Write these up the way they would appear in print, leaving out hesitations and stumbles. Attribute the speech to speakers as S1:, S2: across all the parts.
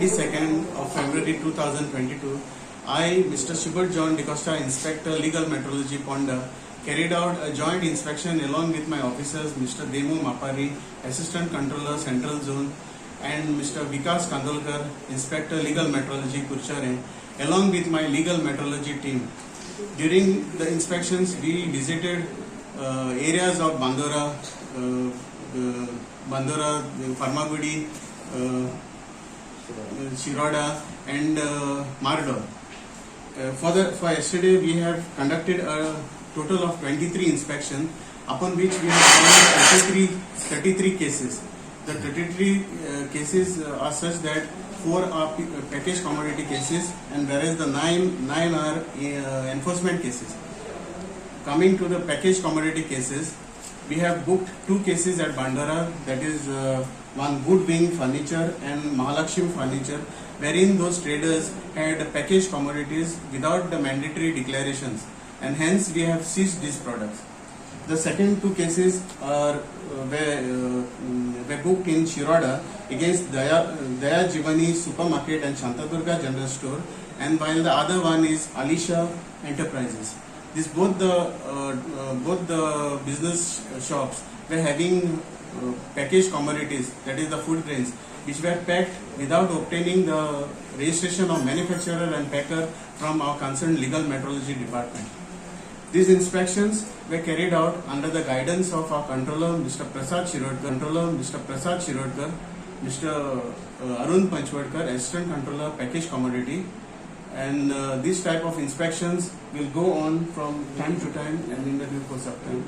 S1: 22nd of February 2022, I, Mr. Shubert John DeCosta, Inspector Legal Metrology Ponda, carried out a joint inspection along with my officers, Mr. Demo Mapari, Assistant Controller Central Zone, and Mr. Vikas Kandolkar, Inspector Legal Metrology Kurchare, along with my legal metrology team. During the inspections, we visited areas of Bandora, Farmagudi, Shiroda and Mardor. For yesterday, we have conducted a total of 23 inspections, upon which we have found 33 cases. The 33 cases are such that 4 are packaged commodity cases, and whereas the 9 are enforcement cases. Coming to the packaged commodity cases, we have booked 2 cases at Bandara, that is one Wood Wing Furniture and Mahalakshmi Furniture, wherein those traders had packaged commodities without the mandatory declarations, and hence we have seized these products. The second 2 cases were booked in Shiroda against Daya Jivani Supermarket and Shantadurga General Store, and while the other one is Alisha Enterprises. This both the business shops were having packaged commodities, that is the food grains, which were packed without obtaining the registration of manufacturer and packer from our concerned legal metrology department. These inspections were carried out under the guidance of our controller, Mr. Prasad Shirodkar, Mr. Arun Panchwadkar, Assistant Controller, Packaged Commodity, and this type of inspections will go on from time to time and in the due course of time.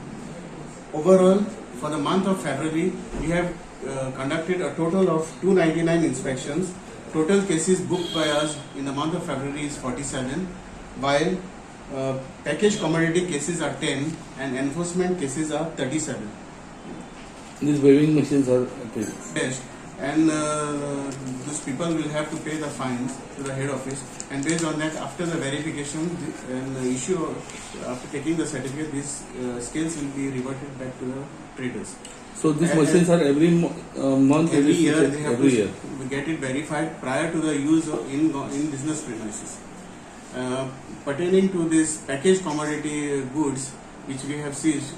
S1: Overall, for the month of February, we have conducted a total of 299 inspections. Total cases booked by us in the month of February is 47, while packaged commodity cases are 10 and enforcement cases are 37.
S2: These weighing machines are
S1: Test, and those people will have to pay the fines to the head office, and based on that, after the verification and the issue after taking the certificate, these scales will be reverted back to the traders.
S2: So these machines are every month,
S1: every year they have
S2: every
S1: to
S2: year.
S1: get it verified prior to the use in business premises. Pertaining to this packaged commodity goods which we have seized,